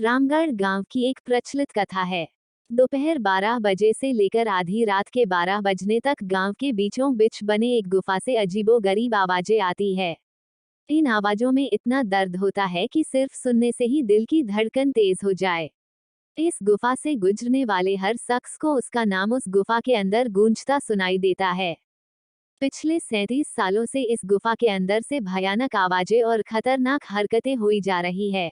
रामगढ़ गांव की एक प्रचलित कथा है। दोपहर 12 बजे से लेकर आधी रात के 12 बजने तक गांव के बीचों बीच बने एक गुफा से अजीबोगरीब आवाजें आती है। इन आवाजों में इतना दर्द होता है कि सिर्फ सुनने से ही दिल की धड़कन तेज हो जाए। इस गुफा से गुजरने वाले हर शख्स को उसका नाम उस गुफा के अंदर गूंजता सुनाई देता है। पिछले 37 सालों से इस गुफा के अंदर से भयानक आवाजें और खतरनाक हरकतें हुई जा रही है।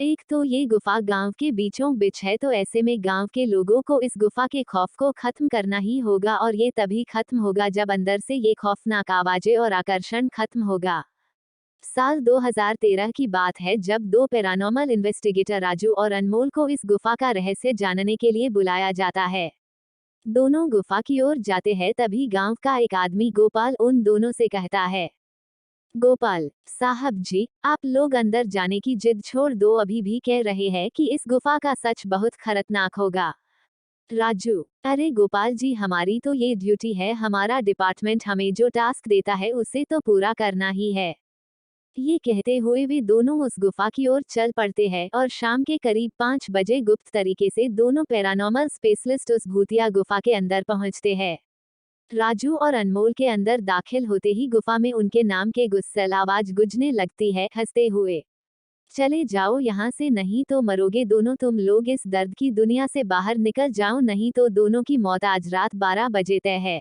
एक तो ये गुफा गांव के बीचों बीच है, तो ऐसे में गांव के लोगों को इस गुफा के खौफ को खत्म करना ही होगा, और ये तभी खत्म होगा जब अंदर से ये खौफनाक आवाजें और आकर्षण खत्म होगा। साल 2013 की बात है, जब दो पैरानॉर्मल इन्वेस्टिगेटर राजू और अनमोल को इस गुफा का रहस्य जानने के लिए बुलाया जाता है। दोनों गुफा की ओर जाते हैं, तभी गांव का एक आदमी गोपाल उन दोनों से कहता है, गोपाल साहब जी, आप लोग अंदर जाने की जिद छोड़ दो, अभी भी कह रहे हैं कि इस गुफा का सच बहुत खतरनाक होगा। राजू, अरे गोपाल जी, हमारी तो ये ड्यूटी है, हमारा डिपार्टमेंट हमें जो टास्क देता है उसे तो पूरा करना ही है। ये कहते हुए वे दोनों उस गुफा की ओर चल पड़ते हैं, और शाम के करीब 5 बजे गुप्त तरीके से दोनों पैरानॉर्मल स्पेशलिस्ट उस भूतिया गुफा के अंदर पहुंचते हैं। राजू और अनमोल के अंदर दाखिल होते ही गुफा में उनके नाम के गुस्सैल आवाज गूंजने लगती है, हंसते हुए, चले जाओ यहाँ से, नहीं तो मरोगे दोनों तुम लोग, इस दर्द की दुनिया से बाहर निकल जाओ, नहीं तो दोनों की मौत आज रात 12 बजे तय है।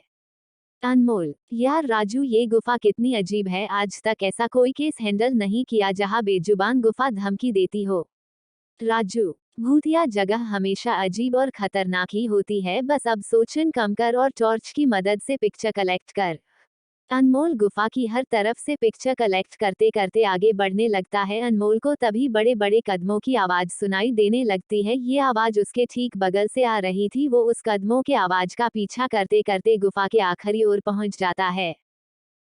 अनमोल, यार राजू, ये गुफा कितनी अजीब है, आज तक ऐसा कोई केस हैंडल नहीं किया जहाँ बेजुबान गुफा धमकी देती हो। राजू, भूतिया जगह हमेशा अजीब और खतरनाक ही होती है, बस अब सोचन कम कर और टॉर्च की मदद से पिक्चर कलेक्ट कर। अनमोल गुफा की हर तरफ से पिक्चर कलेक्ट करते करते आगे बढ़ने लगता है। अनमोल को तभी बड़े बड़े कदमों की आवाज सुनाई देने लगती है। ये आवाज उसके ठीक बगल से आ रही थी। वो उस कदमों के आवाज का पीछा करते करते गुफा के आखिरी ओर पहुंच जाता है।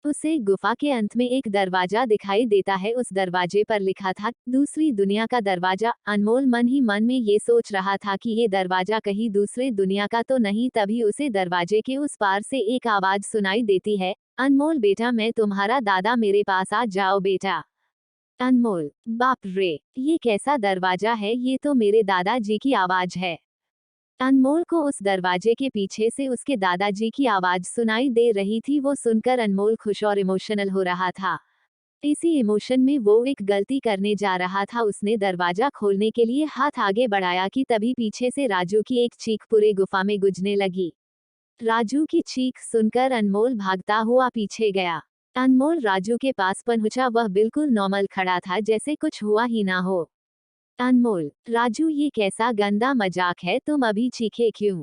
उसे गुफा के अंत में एक दरवाजा दिखाई देता है। उस दरवाजे पर लिखा था, दूसरी दुनिया का दरवाजा। अनमोल मन ही मन में ये सोच रहा था कि ये दरवाजा कहीं दूसरे दुनिया का तो नहीं। तभी उसे दरवाजे के उस पार से एक आवाज सुनाई देती है, अनमोल बेटा, मैं तुम्हारा दादा, मेरे पास आ जाओ बेटा। अनमोल, बाप रे, ये कैसा दरवाजा है, ये तो मेरे दादाजी की आवाज है। अनमोल को उस दरवाजे के पीछे से उसके दादाजी की आवाज सुनाई दे रही थी। वो सुनकर अनमोल खुश और इमोशनल हो रहा था। इसी इमोशन में वो एक गलती करने जा रहा था। उसने दरवाजा खोलने के लिए हाथ आगे बढ़ाया कि तभी पीछे से राजू की एक चीख पूरे गुफा में गूंजने लगी। राजू की चीख सुनकर अनमोल भागता हुआ पीछे गया। अनमोल राजू के पास पहुंचा। वह बिल्कुल नॉर्मल खड़ा था, जैसे कुछ हुआ ही ना हो। अनमोल, राजू, ये कैसा गंदा मजाक है, तुम अभी चीखे क्यों?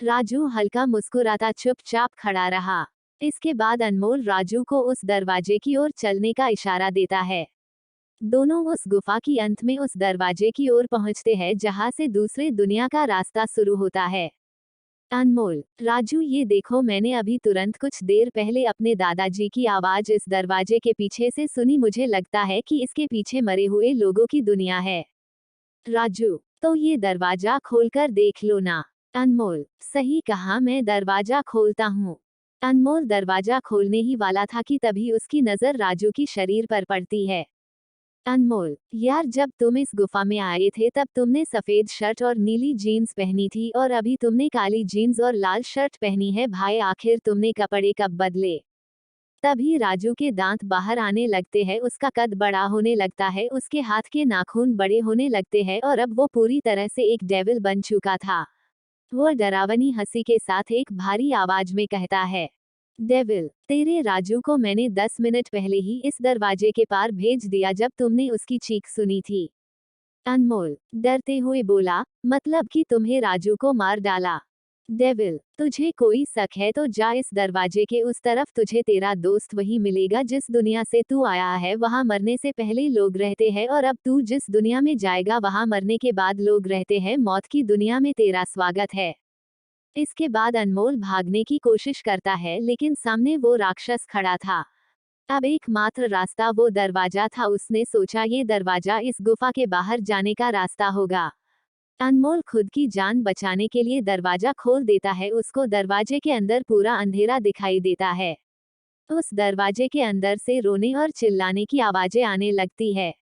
राजू हल्का मुस्कुराता चुपचाप खड़ा रहा। इसके बाद अनमोल राजू को उस दरवाजे की ओर चलने का इशारा देता है। दोनों उस गुफा की अंत में उस दरवाजे की ओर पहुंचते हैं जहां से दूसरे दुनिया का रास्ता शुरू होता है। अनमोल, राजू, ये देखो, मैंने अभी तुरंत कुछ देर पहले अपने दादाजी की आवाज इस दरवाजे के पीछे से सुनी। मुझे लगता है कि इसके पीछे मरे हुए लोगों की दुनिया है। राजू, तो ये दरवाजा खोलकर देख लो ना। अनमोल, सही कहा, मैं दरवाजा खोलता हूँ। अनमोल दरवाजा खोलने ही वाला था कि तभी उसकी नजर राजू की शरीर पर पड़ती है। अनमोल, यार, जब तुम इस गुफा में आए थे तब तुमने सफेद शर्ट और नीली जीन्स पहनी थी, और अभी तुमने काली जीन्स और लाल शर्ट पहनी है। भाई, आखिर तुमने कपड़े कब बदले? तभी राजू के दांत बाहर आने लगते हैं, उसका कद बड़ा होने लगता है, उसके हाथ के नाखून बड़े होने लगते हैं, और अब वो पूरी तरह से एक डेविल बन चुका था। वो डरावनी हंसी के साथ एक भारी आवाज में कहता है, डेविल, तेरे राजू को मैंने 10 मिनट पहले ही इस दरवाजे के पार भेज दिया जब तुमने उसकी चीख सुनी थी। अनमोल डरते हुए बोला, मतलब कि तुम्हें राजू को मार डाला? डेविल, तुझे कोई शक है तो जा इस दरवाजे के उस तरफ, तुझे तेरा दोस्त वही मिलेगा जिस दुनिया से तू आया है। वहां मरने से पहले लोग रहते हैं, और अब तू जिस दुनिया में जाएगा वहां मरने के बाद लोग रहते हैं। मौत की दुनिया में तेरा स्वागत है। इसके बाद अनमोल भागने की कोशिश करता है, लेकिन सामने वो राक्षस खड़ा था। अब एकमात्र रास्ता वो दरवाजा था। उसने सोचा ये दरवाजा इस गुफा के बाहर जाने का रास्ता होगा। अनमोल खुद की जान बचाने के लिए दरवाजा खोल देता है। उसको दरवाजे के अंदर पूरा अंधेरा दिखाई देता है। उस दरवाजे के अंदर से रोने और चिल्लाने की आवाजें आने लगती है।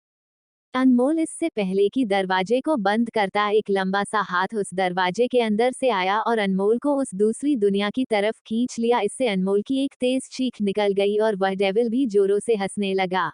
अनमोल इससे पहले कि दरवाजे को बंद करता एक लंबा सा हाथ उस दरवाजे के अंदर से आया और अनमोल को उस दूसरी दुनिया की तरफ खींच लिया। इससे अनमोल की एक तेज चीख निकल गई और वह डेविल भी जोरों से हंसने लगा।